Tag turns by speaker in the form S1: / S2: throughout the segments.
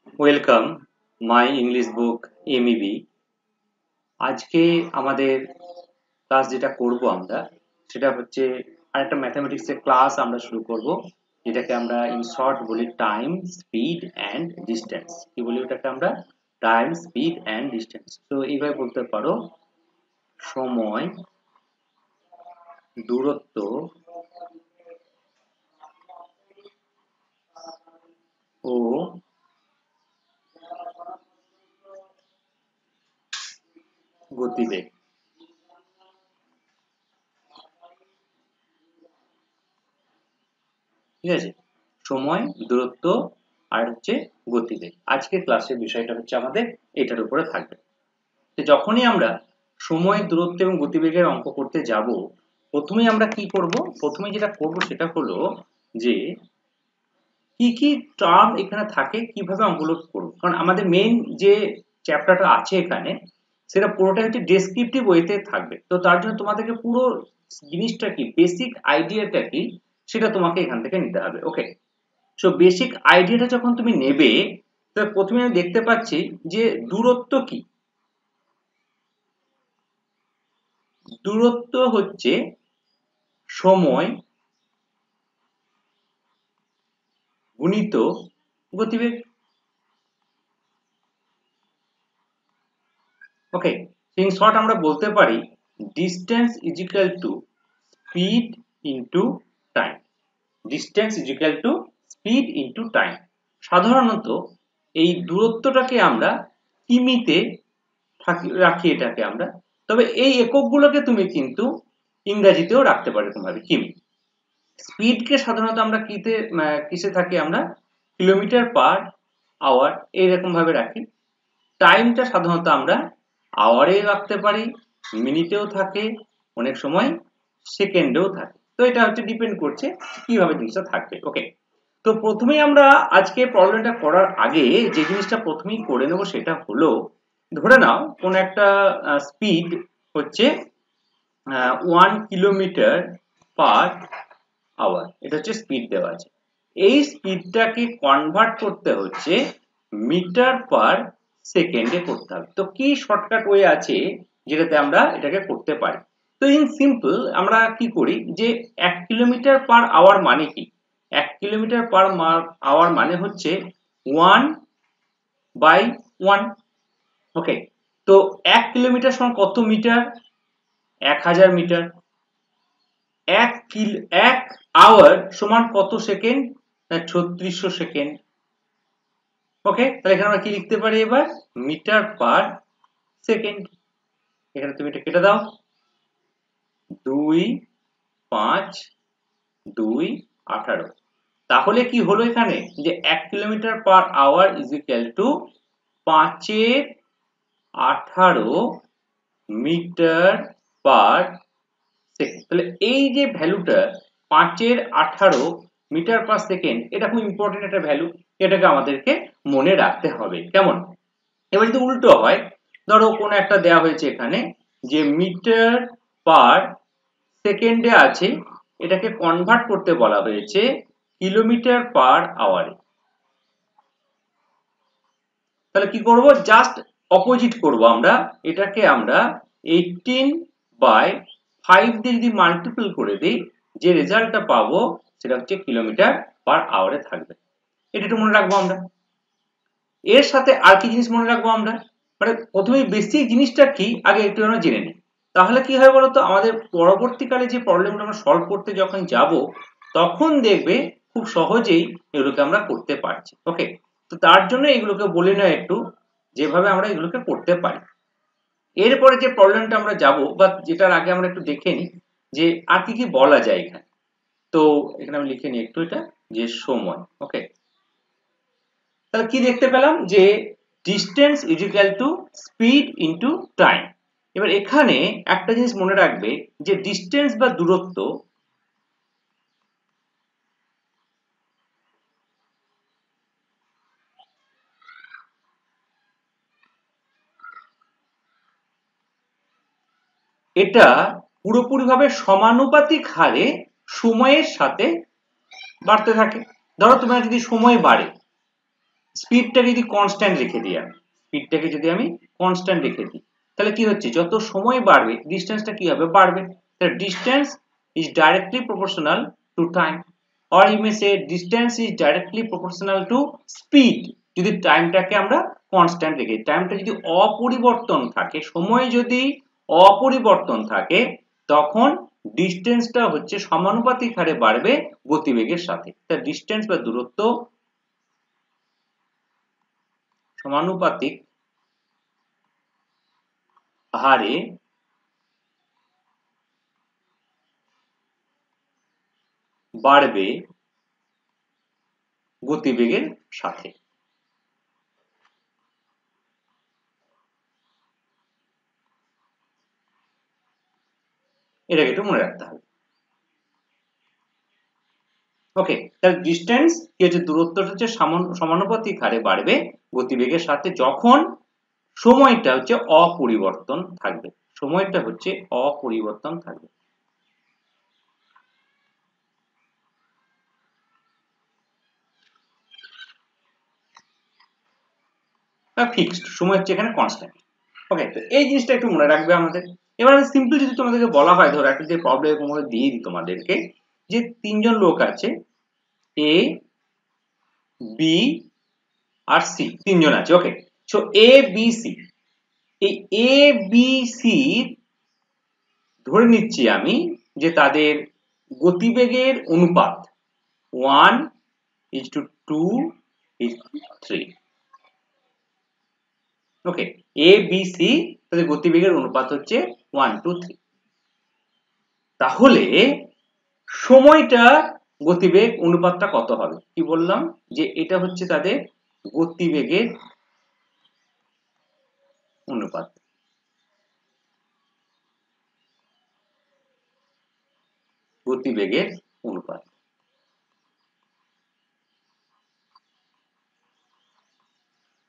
S1: Welcome my English book MEB। আজকে আমাদের class যেটা করব আমরা সেটা হচ্ছে আরেকটা ম্যাথমেটিক্সের ক্লাস আমরা শুরু করব, যেটাকে আমরা ইন শর্ট বলি টাইম, স্পিড অ্যান্ড ডিস্টেন্স। কি বলি ওটাকে আমরা? Time, speed and distance. তো এইভাবে বলতে পারো সময়, দূরত্ব ও গতিবেগ। ঠিক আছে, সময়, দূরত্ব আর হচ্ছে গতিবেগ। আজকের ক্লাসের বিষয়টা হচ্ছে আমাদের এটার উপরে থাকবে। তো যখনই আমরা সময়, দূরত্ব এবং গতিবেগের অঙ্ক করতে যাব, প্রথমেই আমরা কি করব? প্রথমে যেটা করব সেটা হলো যে কি কি টার্ম এখানে থাকে, কিভাবে অঙ্কগুলো করব। কারণ আমাদের মেইন যে চ্যাপ্টারটা আছে এখানে, সেটা পুরোটাই হচ্ছে ডেসক্রিপটিভ ওয়েতে থাকবে। তো তার জন্য তোমাদেরকে পুরো জিনিসটা কি, বেসিক আইডিয়াটা কি, সেটা তোমাকে এখান থেকে নিতে হবে। ওকে, সো বেসিক আইডিয়াটা যখন তুমি নেবে, তো প্রথমে আমি দেখতে পাচ্ছি যে দূরত্ব কি। দূরত্ব হচ্ছে সময় গুণিত গতিবেগ। ওকে, ইন শর্ট আমরা বলতে পারি distance is equal two speed into time. Distance is equal two speed into time. সাধারণত এই দূরত্বটাকে আমরা কিমিতে রাখি এটাকে আমরা, তবে এই এককগুলোকে তুমি কিন্তু ইংরেজিতেও রাখতে পারো তোমাদের কিমি। স্পিডকে সাধারণত আমরা কিসে থাকি, আমরা কিলোমিটার পার আওয়ার এইরকম ভাবে রাখি। টাইমটা সাধারণত আমরা আওয়ারে রাখতে পারি, মিনিটেও থাকে, অনেক সময় সেকেন্ডেও থাকে। তো এটা হচ্ছে ডিপেন্ড করছে কিভাবে জিনিসটা থাকবে। ওকে, তো প্রথমেই আমরা আজকে প্রবলেমটা করার আগে যে জিনিসটা প্রথমেই করে নেব সেটা হলো, ধরে নাও কোন একটা স্পিড হচ্ছে 1 কিলোমিটার পার আওয়ার, এটা হচ্ছে স্পিড দেওয়া আছে। এই স্পিডটাকে কনভার্ট করতে হচ্ছে মিটার পার সেকেন্ডে করতে হবে। তো কি শর্টকাট ওয়ে আছে যেটাতে আমরা এটাকে করতে পারি? তো ইন সিম্পল আমরা কি করি যে 1 কিলোমিটার পার আওয়ার মানে কি, 1 কিলোমিটার পার আওয়ার মানে হচ্ছে 1/1। ওকে, তো 1 কিলোমিটার সমান কত মিটার? 1000 মিটার। 1 আওয়ার সমান কত সেকেন্ড? 3600 সেকেন্ড। ওকে, তাহলে এখানে আমরা কি লিখতে পারি এবার? Metre per second. এখানে তুমি এটা কেটে দাও, 2 5 2 18। তাহলে কি হলো এখানে যে 1 kilometre per hour is equal to 5/18 metre per second. তাহলে এই যে ভ্যালুটা 5/18 মিটার পার সেকেন্ড, এটা খুব ইম্পর্টেন্ট একটা ভ্যালু, এটাকে আমাদেরকে মনে রাখতে হবে। কেমন? এবার যদি উল্টো হয়, ধরো কোন একটা দেয়া হয়েছে এখানে যে মিটার পার সেকেন্ডে আছে, এটাকে কনভার্ট করতে বলা হয়েছে কিলোমিটার পার আওয়ারে। তাহলে কি করব? জাস্ট অপোজিট করব আমরা, এটাকে আমরা 18/5 দিয়ে যদি মাল্টিপল করে দিই, যে রেজাল্টটা পাবো সেটা হচ্ছে কিলোমিটার পার আওয়ারে থাকবে। এটা একটু মনে রাখবো আমরা। এর সাথে আর কি জিনিস মনে রাখবো আমরা? মানে প্রথমে বেসিক জিনিসটা কি আগে একটু আমরা জেনে নিই। তাহলে কি হয় বলতো, আমাদের পরবর্তীকালে যে প্রবলেমটা আমরা সলভ করতে যখন যাব, তখন দেখবে খুব সহজেই এগুলোকে আমরা করতে পারছি। ওকে, তো তার জন্য এগুলোকে বলে নেওয়া একটু, যেভাবে আমরা এগুলোকে করতে পারি। এরপরে যে প্রবলেমটা আমরা যাব, বা যেটার আগে আমরা একটু দেখে নিই যে আর কি কি বলা যায় এখানে। তো এখানে আমি লিখে নিই একটু এটা, যে সময়। ওকে, তাহলে কি দেখতে পেলাম যে distance is equal two speed into time. এবার এখানে একটা জিনিস মনে রাখবে যে ডিস্টেন্স বা দূরত্ব, এটা পুরোপুরিভাবে সমানুপাতিক হারে সময়ের সাথে বাড়তে থাকে। ধরো তোমার যদি সময় বাড়ে, স্পিডটাকে যদি কনস্ট্যান্ট রেখে দিই, আমি স্পিডটাকে যদি আমি কনস্ট্যান্ট রেখে দিই, তাহলে কি হচ্ছে, যত সময় বাড়বে ডিস্টেন্সটা কি হবে, বাড়বে। তাহলে distance is directly proportional to time, or you may say distance is directly proportional to speed. যদি টাইমটাকে আমরা কনস্ট্যান্ট রেখে, টাইমটা যদি অপরিবর্তন থাকে, সময় যদি অপরিবর্তন থাকে, তখন ডিস্টেন্সটা হচ্ছে সমানুপাতিক হারে বাড়বে গতিবেগের সাথে। তা ডিস্টেন্স বা দূরত্ব সমানুপাতিক হারে বাড়বে গতিবেগের সাথে। এটাকে একটু মনে রাখতে হবে। ওকে, তাহলে ডিস্টেন্স কি হচ্ছে, দূরত্বটা হচ্ছে সমানুপাতিক হারে বাড়বে গতিবেগের সাথে যখন সময়টা হচ্ছে অপরিবর্তন থাকবে, সময়টা হচ্ছে অপরিবর্তন থাকবে। ফিক্সড সময় হচ্ছে এখানে কনস্ট্যান্ট। ওকে, তো এই জিনিসটা একটু মনে রাখবে আমাদের। এবার সিম্পল যদি তোমাদেরকে বলা হয়, ধরো একটা যে প্রবলেম দিয়ে দিই তোমাদেরকে, যে তিনজন লোক আছে, এ বি আর সি, তিনজন আছে। ওকে, সো এ বি সি, এই এ বি সি ধরে নিচ্ছি আমি যে তাদের গতিবেগের অনুপাত 1:2:3। ওকে, এ বি সি তাদের গতিবেগের অনুপাত হচ্ছে 1:3। তাহলে সময়টা গতিবেগ অনুপাতটা কত হবে, কি বললাম, যে এটা হচ্ছে তাদের গতিবেগের অনুপাত। গতিবেগের অনুপাত,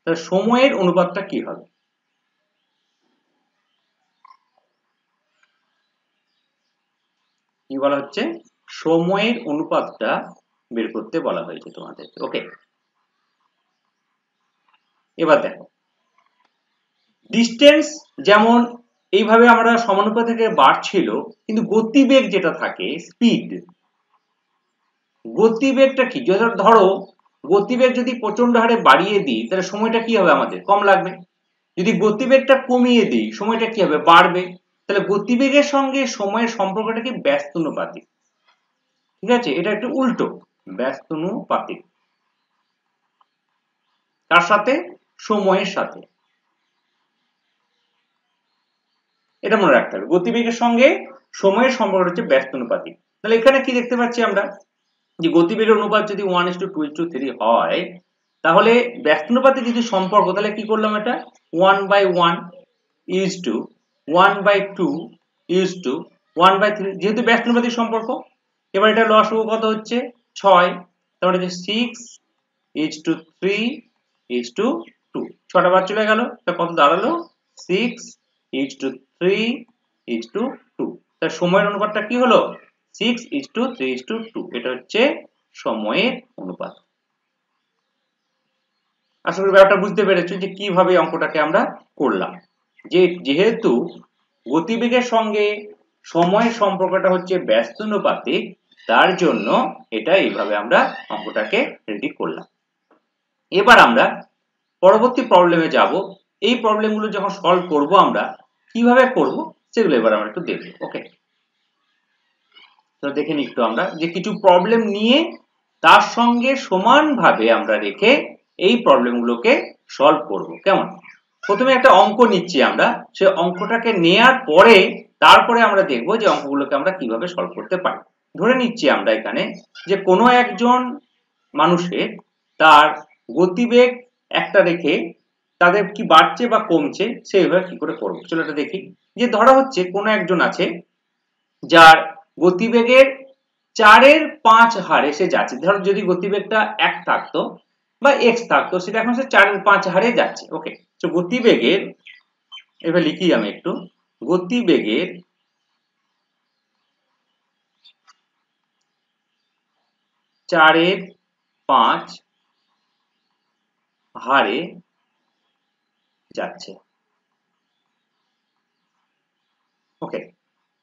S1: তাহলে সময়ের অনুপাতটা কি হবে, কি বলা হচ্ছে, সময়ের অনুপাতটা বের করতে বলা হয়েছে তোমাদের। ওকে, এবার দেখো, ডিস্টেন্স যেমন এইভাবে আমরা সমানুপাতিকে বাড়ছিল, কিন্তু গতিবেগ যেটা থাকে স্পিড, গতিবেগটা কি, ধরো গতিবেগ যদি প্রচন্ড হারে বাড়িয়ে দিই তাহলে সময়টা কি হবে, আমাদের কম লাগবে। যদি গতিবেগটা কমিয়ে দিই সময়টা কি হবে, বাড়বে। তাহলে গতিবেগের সঙ্গে সময়ের সম্পর্কটা কি ব্যস্তানুপাতিক, ঠিক আছে, এটা একটু উল্টো, ব্যস্তানুপাতিক। কার সাথে, সময়ের সাথে। এটা মনে রাখতে হবে, গতিবেগের সঙ্গে সময়ের সম্পর্ক হচ্ছে ব্যস্তানুপাতিক। তাহলে এখানে কি দেখতে পাচ্ছি আমরা, যে গতিবেগের অনুপাত যদি 1:2:3 হয়, তাহলে ব্যস্তানুপাতিক যদি সম্পর্ক, তাহলে কি করলাম, এটা 1/1 ইজ টু 1/2 ইজ টু 1/3, যেহেতু ব্যস্তানুপাতিক সম্পর্ক। এবার এটা লসাগু কত হচ্ছে, 6, তাহলে যে 6:3:2, 6টা বার চলে গেল, তা কত দাঁড়ালো, 6:3:2। তার সময়ের অনুপাতটা কি হলো, 6:3:2। এটা হচ্ছে সময়ের অনুপাত। আশা করি ব্যাপারটা বুঝতে পেরেছো যে কিভাবে অঙ্কটাকে আমরা করলাম, যে যেহেতু গতিবেগের সঙ্গে সময়ের সম্পর্কটা হচ্ছে ব্যস্তানুপাতিক, তার জন্য এটা এইভাবে আমরা অঙ্কটাকে রেডি করলাম। এবার আমরা পরবর্তী প্রবলেমে যাব। এই প্রবলেমগুলো যখন সলভ করব আমরা কিভাবে করব সেগুলো এবার আমরা একটু দেখব। ওকে, তো দেখে নিই একটু আমরা, যে কিছু প্রবলেম নিয়ে তার সঙ্গে সমানভাবে আমরা রেখে এই প্রবলেমগুলোকে সলভ করব। কেমন, প্রথমে একটা অঙ্ক নিচ্ছি আমরা, সেই অঙ্কটাকে নেয়ার পরে তারপরে আমরা দেখব যে অঙ্কগুলোকে আমরা কিভাবে সলভ করতে পারি। ধরে নিচ্ছি আমরা এখানে যে কোনো একজন মানুষের তার গতিবেগ একটা রেখে তাদের কি বাড়ছে বা কমছে সেইভাবে কি করে করবো, চলো এটা দেখি। যে ধরা হচ্ছে কোনো একজন আছে যার গতিবেগের 4/5 হারে সে যাচ্ছে। ধরো যদি গতিবেগটা 1 থাকতো বা x থাকতো, সেটা এখন সে 4/5 হারে যাচ্ছে। ওকে, তো গতিবেগের, এবার লিখি আমি একটু, গতিবেগের 4/5 হারে যাচ্ছে। ওকে,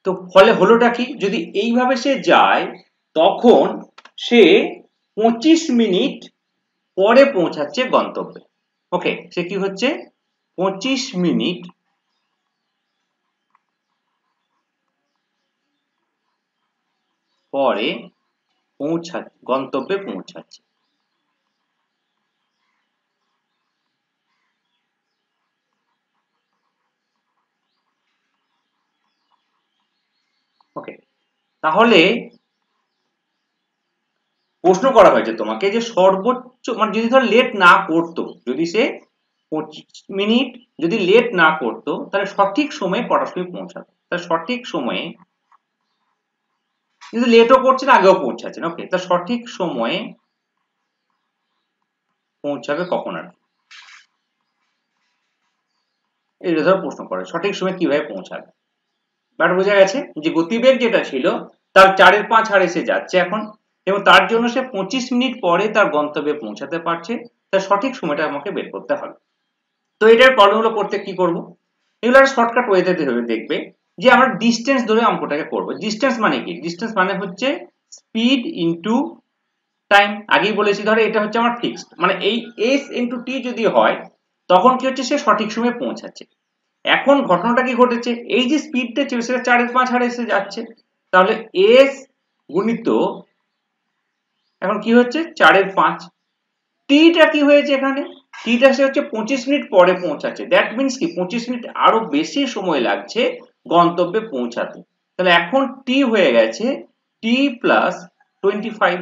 S1: তো ফলে হলোটা কি, যদি এইভাবে সে যায় তখন সে 25 মিনিট পরে পৌঁছাচ্ছে গন্তব্যে। ওকে, সে কি হচ্ছে 25 মিনিট পরে গন্তব্যে পৌঁছাচ্ছে। ওকে, তাহলে প্রশ্ন করা হয়েছে তোমাকে যে সর্বোচ্চ মানে যদি ধর লেট না করতো, যদি সে 25 মিনিট যদি লেট না করতো তাহলে সঠিক সময়ে কটার সময় পৌঁছাতো, তাহলে সঠিক সময়ে যদি লেটও করছে না আগেও পৌঁছাচ্ছে না, ওকে, তার সঠিক সময়ে পৌঁছাবে কখন আর এটা ধর প্রশ্ন করে সঠিক সময় কিভাবে পৌঁছাবে। ব্যাপারটা বোঝা গেছে যে গতিবেগ যেটা ছিল তার 4/5 হারে সে যাচ্ছে এখন, এবং তার জন্য সে 25 মিনিট পরে তার গন্তব্যে পৌঁছাতে পারছে, তার সঠিক সময়টা আমাকে বের করতে হবে। তো এটার প্রবলেমগুলো করতে কি করব, এগুলো একটা শর্টকাট ওয়েতে দেখবে যে আমরা ডিস্টেন্স ধরে অঙ্কটাকে করব। ডিস্টেন্স মানে কি, ডিস্টেন্স মানে হচ্ছে স্পিড ইনটু টাইম। আগেই বলেছি ধরো এটা হচ্ছে আমার ফিক্সড, মানে এই s ইনটু t যদি হয় তখন কি হচ্ছে সে সঠিক সময়ে পৌঁছাচ্ছে। এখন ঘটনাটা কি ঘটেছে, এই যে স্পিডটা ছিল সেটা 4/5 হারে এসে যাচ্ছে, তাহলে s গুণিত এখন কি হচ্ছে 4/5, টিটা কি হয়েছে এখানে, টিটা সে হচ্ছে 25 মিনিট পরে পৌঁছাচ্ছে, দ্যাট মিন্স কি 25 মিনিট আরো বেশি সময় লাগছে গন্তব্যে পৌঁছাতে। তাহলে এখন টি হয়ে গেছে টি প্লাস 25।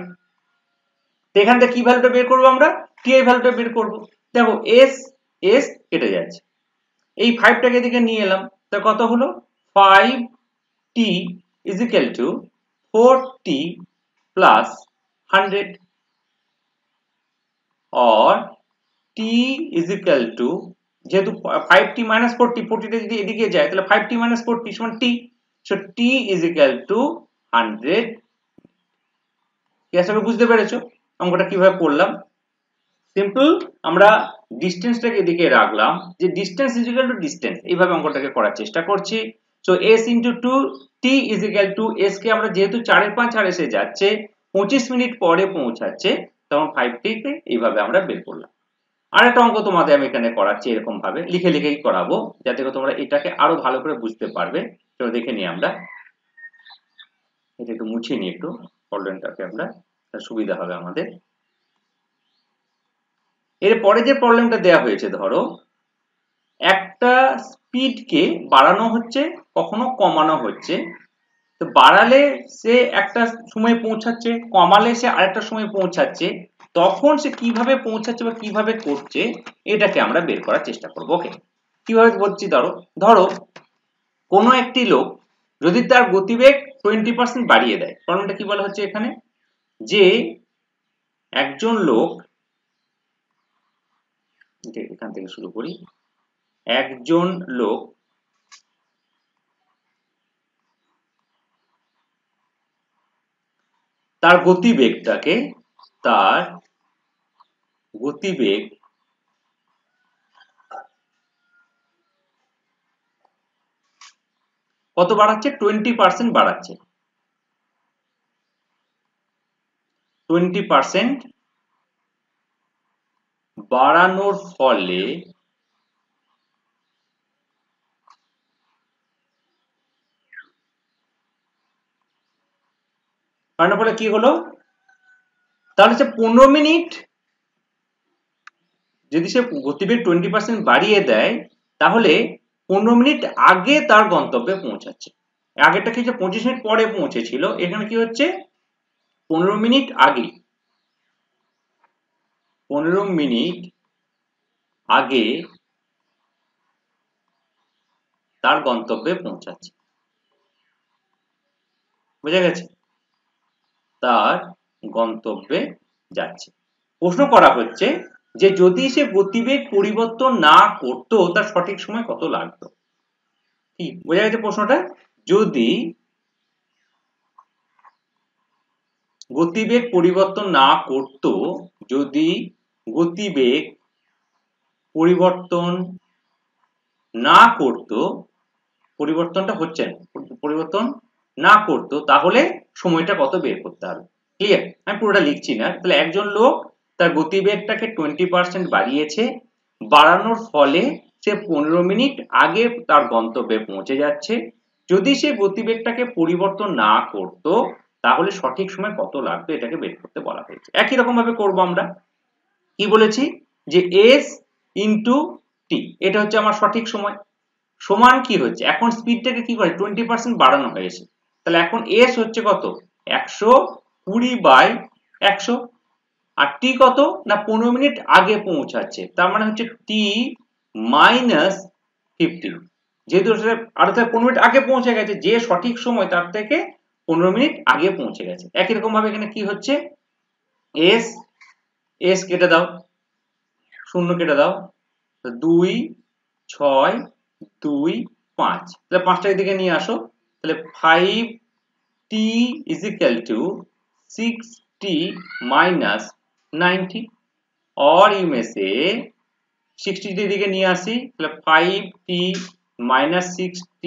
S1: এখান থেকে কি ভ্যালুটা বের করবো আমরা, টি এর ভ্যালুটা বের করবো। দেখো এস এস কেটে যাচ্ছে, এই 5টাকে এদিকে নিয়ে এলাম, তা কত হলো 5t is equal to 4t plus 100 or t is equal to, যেহেতু 5t minus 40, 40টা যদি এদিকে যায় তাহলে 5t minus 40 সমান t, so t is equal to 100। কি আসলে বুঝতে পেরেছো অঙ্কটা কিভাবে করলাম? সিম্পল, আমরা ডিসটেন্সটাকে এদিকে রাখলাম, যে distance is equal two distance, এইভাবে অঙ্কটাকে করার চেষ্টা করছি। So s into 2t is equal two s কে আমরা যেহেতু 4/5 হারে এসে যাচ্ছে 25 মিনিট পরে পৌঁছাচ্ছে, তখন 5t কে এইভাবে আমরা বের করলাম। আরেকটা অঙ্ক তোমাদের আমি এখানে করাচ্ছি এরকম ভাবে লিখে লিখেই করাবো, যাতে তোমরা এটাকে আরো ভালো করে বুঝতে পারবে। চলো দেখে নিই আমরা, এটা একটু মুছে নিই একটু প্রবলেমটাকে আমরা, সুবিধা হবে আমাদের। এরপরে যে প্রবলেমটা দেয়া হয়েছে, ধরো একটা স্পিডকে বাড়ানো হচ্ছে কখনো কমানো হচ্ছে, তো বাড়ালে সে একটা সময় পৌঁছাচ্ছে, কমালে সে আরেকটা সময় পৌঁছাচ্ছে, তখন সে কিভাবে পৌঁছাচ্ছে বা কিভাবে করছে এটাকে আমরা বের করার চেষ্টা করব। ওকে, কিভাবে বলছি, ধরো ধরো কোনো একটি লোক যদি তার গতিবেগ 20% বাড়িয়ে দেয়, প্রবলেমটা কি বলা হচ্ছে এখানে, যে একজন লোক, এখান থেকে শুরু করি, একজন লোক তার গতিবেগ কত বাড়াচ্ছে, 20% বাড়াচ্ছে, 20% বাড়ানোর ফলে কি হলো, তাহলে সে 15 মিনিট, যদি সে গতিবেগ 20% বাড়িয়ে দেয় তাহলে 15 মিনিট আগে তার গন্তব্যে পৌঁছাচ্ছে। আগেরটা কি, যে 25 মিনিট পরে পৌঁছেছিল, এখানে কি হচ্ছে 15 মিনিট আগে, 15 মিনিট আগে তার গন্তব্যে পৌঁছাচ্ছে, বুঝা গেছে, তার গন্তব্যে যাচ্ছে। প্রশ্ন করা হচ্ছে যে যদি সে গতিবেগ পরিবর্তন না করতো তার সঠিক সময় কত লাগতো। কি বোঝা গেছে প্রশ্নটা, যদি গতিবেগ পরিবর্তন না করতো, যদি গতিবেগ পরিবর্তন না করতো, পরিবর্তনটা হচ্ছে না, পরিবর্তন না করতো, তাহলে সময়টা কত বের করতে হবে। ক্লিয়ার? আমি পুরোটা লিখছি না। তাহলে একজন লোক তার গতিবেগটাকে 20% বাড়িয়েছে, বাড়ানোর ফলে সে 15 মিনিট আগে তার গন্তব্যে পৌঁছে যাচ্ছে। যদি সে গতিবেগটাকে পরিবর্তন না করতো তাহলে সঠিক সময় কত লাগবে এটাকে বের করতে বলা হয়েছে। একই রকম ভাবে করবো আমরা। কি বলেছি যে s ইন্টু টি, এটা হচ্ছে আমার সঠিক সময়, সমান কি হচ্ছে, এখন স্পিডটাকে কি করে 20% বাড়ানো হয়েছে, তাহলে এখন s হচ্ছে কত 120/100, আর টি কত না 15 মিনিট আগে পৌঁছাচ্ছে, তার মানে হচ্ছে টি মাইনাস 15, যেহেতু আরো 15 মিনিট আগে পৌঁছে গেছে, যে সঠিক সময় তার থেকে 15 মিনিট আগে পৌঁছে গেছে। একই রকম ভাবে এখানে কি হচ্ছে s, s কেটে দাও, শূন্য কেটে দাও, 2 6 2 5, তাহলে 5টা এদিকে নিয়ে আসো, তাহলে 5t is equal to 6t minus 90, or you may say 60 এদিকে নিয়ে আসি, তাহলে 5t minus 6t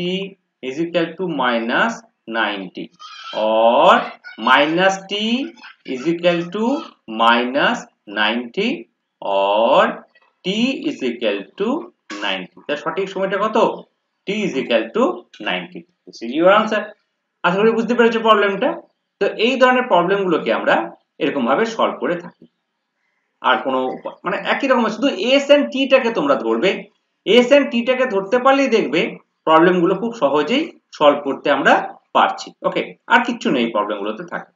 S1: is equal to minus 90, or minus t is equal to minus 90, or t is equal to 90, তার সঠিক সময়টা কত t is equal to 90. This is your answer. আশা করি বুঝতে পেরেছো প্রবলেমটা। তো এই ধরনের প্রবলেমগুলোকে আমরা এরকম ভাবে সলভ করে থাকি। আর কোনো মানে একই রকম, শুধু s and t টাকে তোমরা ধরবে, s and t টাকে ধরতে পারলেই দেখবে প্রবলেমগুলো খুব সহজেই সলভ করতে আমরা পারছি। ওকে, আর কিচ্ছু নেই প্রবলেমগুলোতে থাকে।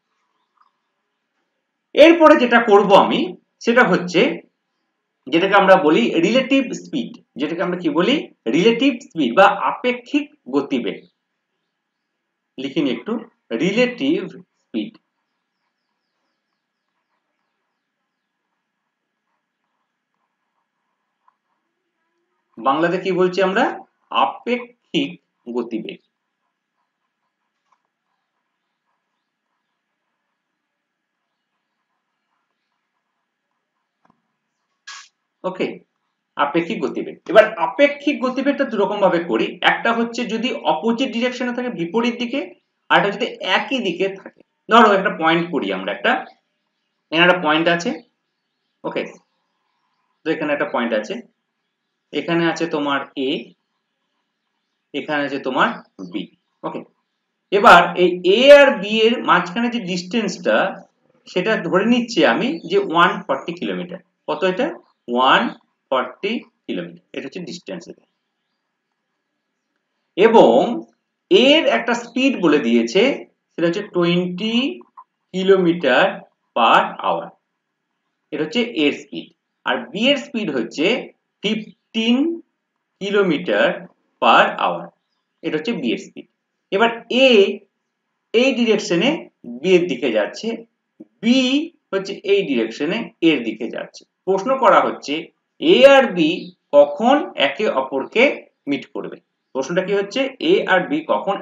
S1: এরপরে যেটা করব আমি সেটা হচ্ছে যেটাকে আমরা বলি রিলেটিভ স্পিড, যেটাকে আমরা কি বলি রিলেটিভ স্পিড বা আপেক্ষিক গতিবেগ। লিখিনি একটু, রিলেটিভ স্পিড। বাংলাতে কি বলছি আমরা আপেক্ষিক গতিবেগ। ওকে, আপেক্ষিক গতিবেগ। এবার আপেক্ষিক গতিবেগটা দু রকম ভাবে করি, একটা হচ্ছে যদি অপোজিট ডিরেকশনে থাকে বিপরীত দিকে, আর একটা যদি একই দিকে থাকে। ধরো একটা পয়েন্ট করি আমরা, এখানে একটা পয়েন্ট আছে, ওকে, তো এখানে একটা পয়েন্ট আছে, এখানে আছে তোমার এ, এখানে আছে তোমার বি। ওকে, এবার এই এ আর বি এর মাঝখানে যে ডিস্টেন্সটা সেটা ধরে নিচ্ছি আমি যে 140 কিলোমিটার। কত এটা 140 কিলোমিটার, এটা হচ্ছে ডিস্টেন্স। এবং এর একটা স্পিড বলে দিয়েছে, সেটা হচ্ছে 20 কিলোমিটার পার আওয়ার, এটা হচ্ছে এর স্পিড। আর বি এর স্পিড হচ্ছে 15 কিলোমিটার পার আওয়ার, এটা হচ্ছে বি এর স্পিড। এবার এ এই ডিরেকশনে বি এর দিকে যাচ্ছে, বি হচ্ছে এই ডিরেকশনে এর দিকে যাচ্ছে। প্রশ্ন করা হচ্ছে এ আর বি কখন একে অপরকে মিট করবে। প্রশ্নটা কি হচ্ছে এ আর বি কখন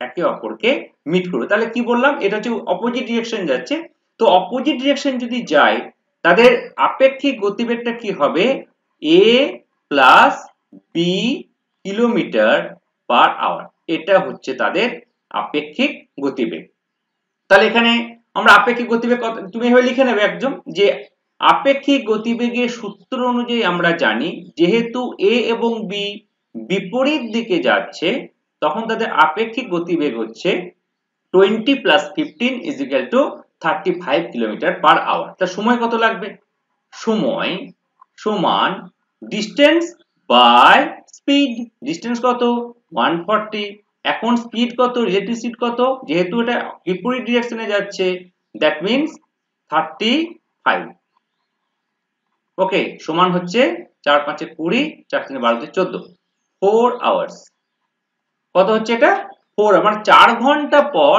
S1: একে অপরকে মিট করবে। তাহলে কি বললাম, এটা হচ্ছে অপোজিট ডিরেকশন যাচ্ছে, তো অপোজিট ডিরেকশন যদি যায় তাদের আপেক্ষিক গতিবেগটা কি হবে A plus B kilometre per hour, এটা হচ্ছে তাদের আপেক্ষিক গতিবেগ। তাহলে এখানে আমরা আপেক্ষিক গতিবেগ তুমি এভাবে লিখে নেবে একদম, যে আপেক্ষিক গতিবেগের সূত্র অনুযায়ী আমরা জানি যেহেতু এ এবং বি বিপরীত দিকে যাচ্ছে তখন তাদের আপেক্ষিক গতিবেগ হচ্ছে 20 plus 15 is equal to 35 kilometre per hour. তার সময় কত লাগবে, সময় সমান ডিস্টেন্স বাই স্পিড। ডিস্টেন্স কত 140, এখন স্পিড কত রিলেটিভ স্পিড কত, যেহেতু এটা বিপরীত ডিরেকশনে যাচ্ছে দ্যাট মিন্স 35। ওকে, সমান হচ্ছে 4 5 20, 4 3 12 14, 4 আওয়ার্স। কত হচ্ছে এটা 4, মানে 4 ঘন্টা পর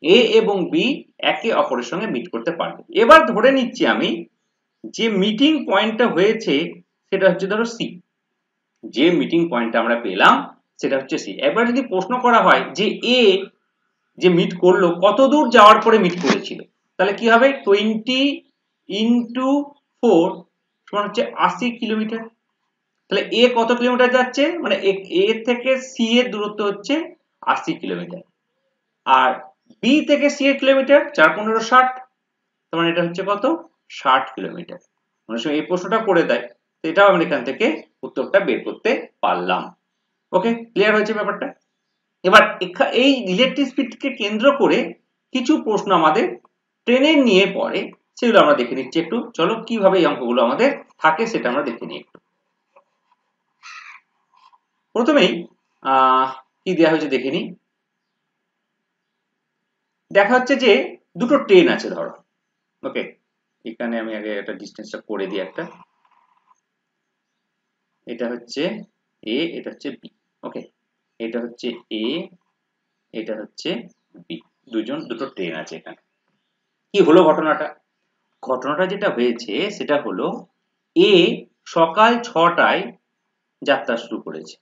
S1: এ এবং বি একে অপরের সঙ্গে মিট করতে পারবে। এবার ধরে নিচ্ছি আমি যে মিটিং পয়েন্টটা হয়েছে সেটা হচ্ছে ধরো সি, যে মিটিং পয়েন্টটা আমরা পেলাম সেটা হচ্ছে সি। এবার যদি প্রশ্ন করা হয় যে এ যে মিট করলো কত দূর যাওয়ার পরে মিট করেছিল, তাহলে কি হবে 20 ইন্টু 4 সমান হচ্ছে 80 কিলোমিটার। তাহলে এ কত কিলোমিটার যাচ্ছে, মানে এ থেকে সি এর দূরত্ব হচ্ছে 80 কিলোমিটার, আর বি থেকে সি এর কিলোমিটার 4 15 60, তার মানে এটা হচ্ছে কত 60 কিলোমিটার। অনেক সময় এই প্রশ্নটা করে দেয়, তো এটাও আমরা এখান থেকে উত্তরটা বের করতে পারলাম। ওকে, ক্লিয়ার হয়েছে ব্যাপারটা। এবার এই রিলেটিভ স্পিডকে কেন্দ্র করে কিছু প্রশ্ন আমাদের ট্রেনের নিয়ে পড়ে, সেগুলো আমরা দেখে নিচ্ছি একটু। চলো কিভাবে এই অঙ্কগুলো আমাদের থাকে সেটা আমরা দেখে নিই একটু। প্রথমেই কি দেওয়া হয়েছে দেখে নিই। দেখা হচ্ছে যে দুটো ট্রেন আছে ধরো। ওকে, এখানে আমি আগে একটা ডিসটেন্সটা করে দিই একটা। এটা হচ্ছে এ, এটা হচ্ছে বি। ওকে, এটা হচ্ছে এ, এটা হচ্ছে বি, দুটো ট্রেন আছে এখানে। কি হলো ঘটনাটা? ঘটনাটা যেটা হয়েছে সেটা হলো এ সকাল 6টায় যাত্রা শুরু করেছে,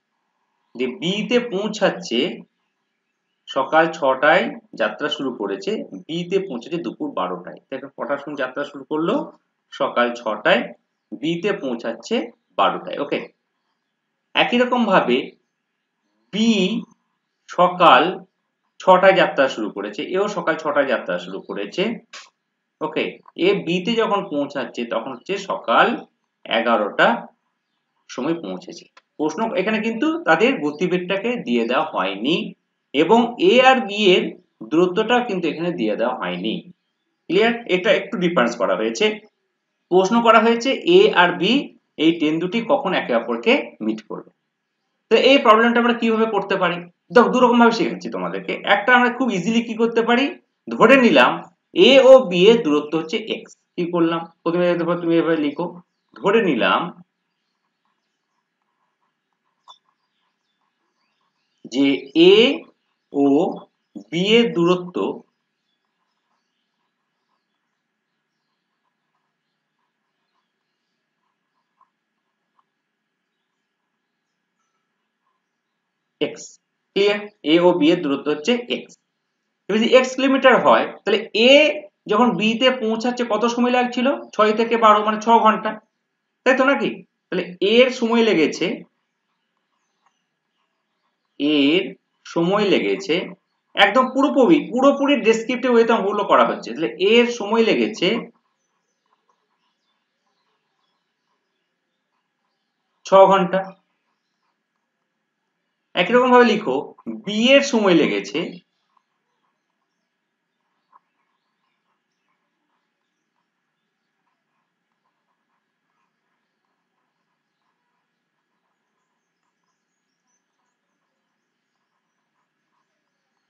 S1: যে বি তে পৌঁছাচ্ছে সকাল 6টায় যাত্রা শুরু করেছে, বি তে পৌঁছেছে দুপুর 12টায়। দেখো কটার সময় যাত্রা শুরু করলো? সকাল 6টায়, বি তে পৌঁছাচ্ছে 12টায়। ওকে, একই রকম ভাবে বি সকাল 6টায় যাত্রা শুরু করেছে, এও সকাল 6টায় যাত্রা শুরু করেছে। ওকে, এ বি তে যখন পৌঁছাচ্ছে তখন হচ্ছে সকাল 11টা সময় পৌঁছেছে। প্রশ্ন এখানে কিন্তু তাদের গতিবেগটাকে দিয়ে দেওয়া হয়নি, এবং এ আর বি এর দূরত্বটাও কিন্তু এখানে দিয়ে দেওয়া হয়নি। ক্লিয়ার? এটা একটু ডিফারেন্স করা হয়েছে। প্রশ্ন করা হয়েছে এ আর বি এই ট্রেন দুটি কখন একে অপরকে মিট করবে। তো এই প্রবলেমটা আমরা কিভাবে করতে পারি? দু রকম ভাবে শেখাচ্ছি তোমাদেরকে। একটা আমরা খুব ইজিলি কি করতে পারি, ধরে নিলাম এ ও বি এর দূরত্ব হচ্ছে এক্স। কি করলাম? প্রথমে তুমি এভাবে লিখো, ধরে নিলাম যে এ ও বি এর দূরত্ব এক্স। ক্লিয়ার? এ ও বি এর দূরত্ব হচ্ছে এক্স। এবার যদি এক্স কিলোমিটার হয়, তাহলে এ যখন বি তে পৌঁছাচ্ছে কত সময় লাগছিল? 6 থেকে 12, মানে 6 ঘন্টা, তাই তো নাকি? তাহলে এর সময় লেগেছে, এর সময় লেগেছে একদম পুরোপুরি ডেসক্রিপটিভ ওয়েতে অঙ্কগুলো করা হচ্ছে, তাহলে এর সময় লেগেছে 6 ঘন্টা। একই রকম ভাবে লিখো, বি এর সময় লেগেছে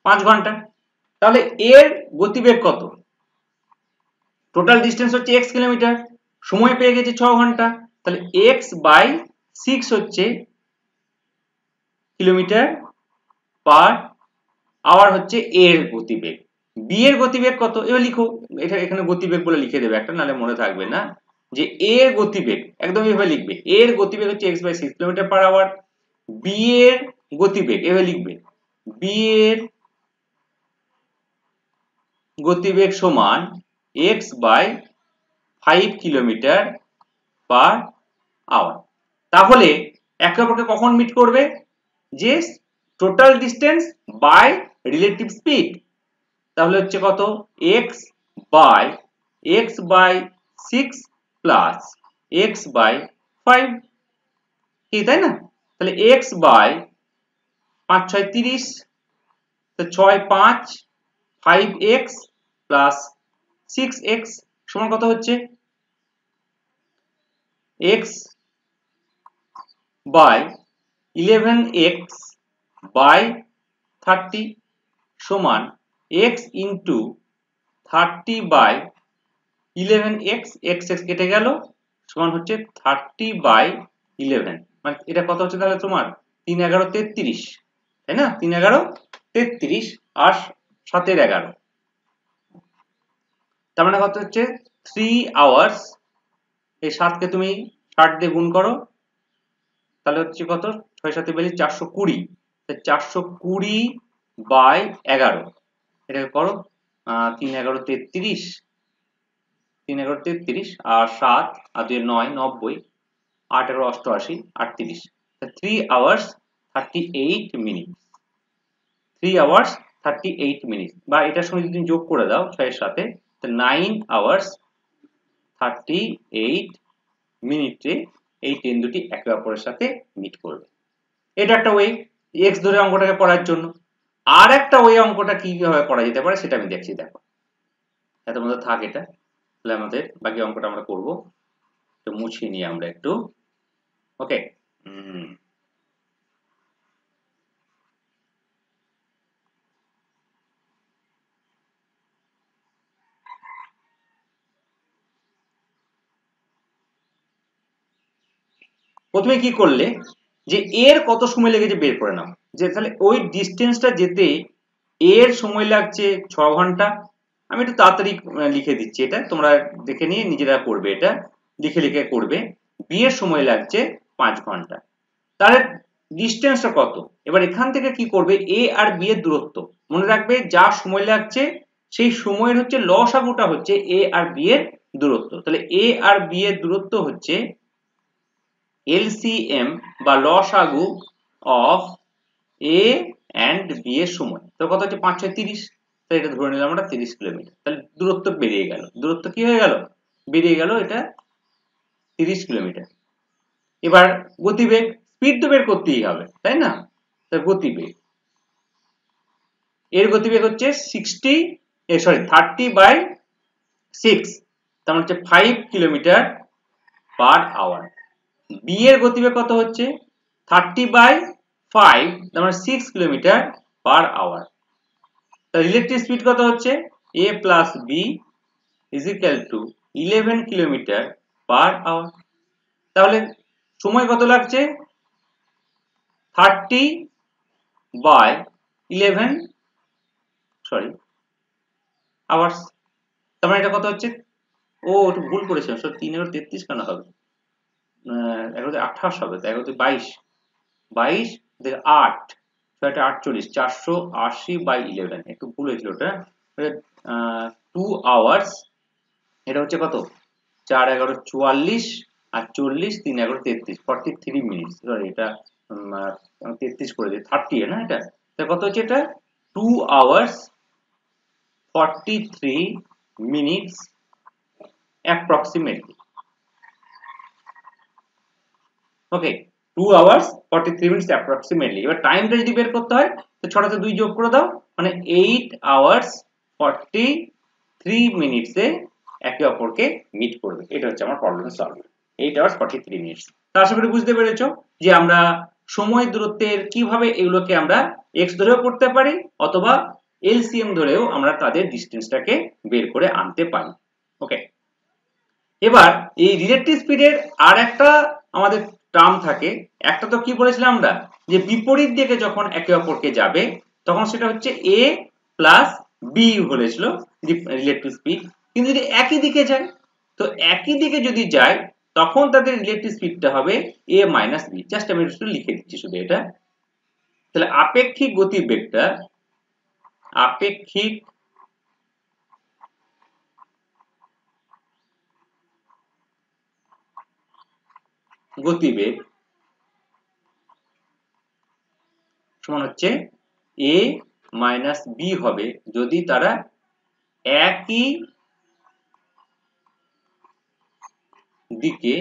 S1: 5 ঘন্টা। তাহলে এর গতিবেগ কত? টোটাল ডিস্টেন্স হচ্ছে x কিলোমিটার, সময় পেয়ে গেছে 6 ঘন্টা, তাহলে x বাই 6 হচ্ছে কিলোমিটার পার আওয়ার হচ্ছে এর গতিবেগ। বি এর গতিবেগ কত? এবার লিখো, এটা এখানে গতিবেগ বলে লিখে দেবে একটা, নাহলে মনে থাকবে না। যে এর গতিবেগ একদম এভাবে লিখবে, এর গতিবেগ হচ্ছে x by 6 kilometre per hour. B এর গতিবেগ এভাবে লিখবে, বি এর গতিবেগ সমান x by 5 kilometre per hour. তাহলে একে অপরকে কখন মিট করবে? যে total distance by relative speed. তাহলে হচ্ছে কত? x by 6 plus x by 5, কি তাই না? তাহলে x বাই 5 6 30, তো 6 5 5x প্লাস 6x সমান কত হচ্ছে? x বাই 11x বাই 30 সমান x into 30 by 11x, x কেটে গেল, সমান হচ্ছে 30 বাই 11, মানে এটা কত হচ্ছে তাহলে তোমার 3 11 33, তাই না? 3 11 33 আর 7 11, তার মানে কত হচ্ছে 3 আওয়ার্স। এই 7 কে তুমি 60 দিয়ে গুণ করো, তাহলে হচ্ছে কত? 6 7 420, 420 বাই 11, এটাকে করো 3 11 33, 3 11 33 আর 7 আর 2 9 90, 8 11 88 38 3 hours 38 minutes 3 hours 38 minutes বা এটার সঙ্গে যদি যোগ করে দাও 6 এর সাথে তো 9 hours 38 মিনিটে এই ট্রেন দুটি একে অপরের সাথে মিট করবে। এটা একটা ওয়ে x ধরে অঙ্কটাকে করার জন্য। আর একটা ওয়ে অঙ্কটা কিভাবে করা যেতে পারে সেটা আমি দেখছি, দেখো এত মধ্যে থাক এটা, তাহলে আমাদের বাকি অঙ্কটা আমরা করব। তো মুছিয়ে নিয়ে আমরা একটু ওকে। প্রথমে কি করলে যে এর কত সময় লেগেছে বের করে নাও, যে তাহলে ওই ডিস্টেন্সটা যেতে এর সময় লাগছে 6 ঘন্টা। আমি একটু তাড়াতাড়ি লিখে দিচ্ছি, এটা তোমরা দেখে নিয়ে নিজেরা করবে, এটা লিখে লিখে করবে। বি এর সময় লাগছে 5 ঘন্টা। তাহলে ডিস্টেন্সটা কত? এবার এখান থেকে কি করবে, এ আর বি এর দূরত্ব মনে রাখবে, যা সময় লাগছে সেই সময়ের হচ্ছে লসাগুটা হচ্ছে এ আর বি এর দূরত্ব। তাহলে এ আর বি এর দূরত্ব হচ্ছে LCM বা লসাগু অফ এ এন্ড বি এর সময়। তো কত হচ্ছে 5 6 30, তাহলে এটা ধরে নিলাম আমরা 30 কিলোমিটার। তাহলে দূরত্ব বেরিয়ে গেল, দূরত্ব কি হয়ে গেল, বেরিয়ে গেল, এটা 30 কিলোমিটার। এবার গতিবেগ, স্পিড তো বের করতেই হবে তাই না, তাহলে গতিবেগ, এর গতিবেগ হচ্ছে 30/6, তার মানে হচ্ছে 5 কিলোমিটার পার আওয়ার। বি এর গতিবেগ কত হচ্ছে 30/5, তার মানে 6 কিলোমিটার পার আওয়ার। তাহলে রিলেটিভ স্পিড কত হচ্ছে a plus b is equal to 11 kilometre per hour. তাহলে সময় কত লাগছে 30/11 আওয়ার্স। তার মানে এটা কত হচ্ছে, ও একটু ভুল করেছিলাম, 3 এর 33 কেন হবে, 28 হবে, 22 22 থেকে 8 ছয়টা 48 480/11, একটু ভুল হয়েছিল ওটা। 2 আওয়ার্স, এটা হচ্ছে কত 4 11 44 আর 40 3 11 33 43 মিনিট, সরি এটা 33 করে দিই 30 না, এটা তাহলে কত হচ্ছে, এটা 2 আওয়ার্স 43 মিনিটস অ্যাপ্রক্সিমেটলি। ওকে, 2 আওয়ার্স 43 মিনিটস অ্যাপ্রক্সিমেটলি। এবার টাইমটা যদি বের করতে হয় তো 6টাতে 2 যোগ করে দাও, মানে 8 আওয়ার্স 43 মিনিটসে একে অপরকে মিট করবে। এটা হচ্ছে আমার প্রবলেম সলভ, 8 আওয়ার্স 43 মিনিটস। তা আশা করি বুঝতে পেরেছো যে আমরা সময় দূরত্বের কিভাবে এগুলোকে আমরা x ধরেও করতে পারি অথবা LCM ধরেও আমরা তাদের ডিসটেন্সটাকে বের করে আনতে পারি। ওকে, এবার এই রিলেটিভ স্পিডের আর একটা আমাদের টার্ম থাকে। একটা তো কি বলেছিলাম আমরা, যে বিপরীত দিকে যখন একে অপরকে যাবে তখন সেটা হচ্ছে a প্লাস বি বলেছিল রিলেটিভ স্পিড। কিন্তু যদি একই দিকে যায়, তো একই দিকে যদি যায় তখন তাদের রিলেটিভ স্পিডটা হবে a মাইনাস বি। জাস্ট আমি একটু লিখে দিচ্ছি শুধু এটা। তাহলে আপেক্ষিক গতিবেগটা, আপেক্ষিক গতিবেগ সমান হচ্ছে a মাইনাস বি হবে যদি তারা একই দিকে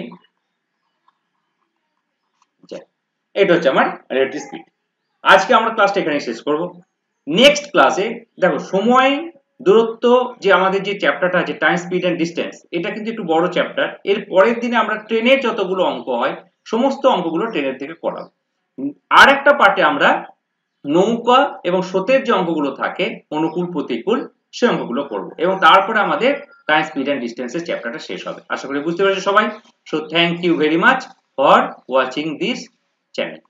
S1: যায়। এটা হচ্ছে আমার রিলেটিভ স্পিড। আজকে আমরা ক্লাসটা এখানে শেষ করব। নেক্সট ক্লাসে দেখো সময় দূরত্ব যে আমাদের যে চ্যাপ্টারটা আছে টাইম স্পিড এন্ড ডিসটেন্স, এটা কিন্তু একটু বড় চ্যাপ্টার। এর পরের দিনে আমরা ট্রেনের যতগুলো অঙ্ক হয় সমস্ত অঙ্কগুলো ট্রেনের থেকে করাবো। আর একটা পার্টে আমরা নৌকা এবং স্রোতের যে অঙ্কগুলো থাকে অনুকূল প্রতিকূল সে অঙ্কগুলো করব, এবং তারপরে আমাদের টাইম স্পিড এন্ড ডিসটেন্সের চ্যাপ্টারটা শেষ হবে। আশা করি বুঝতে পেরেছো সবাই। So thank you very much for watching this channel.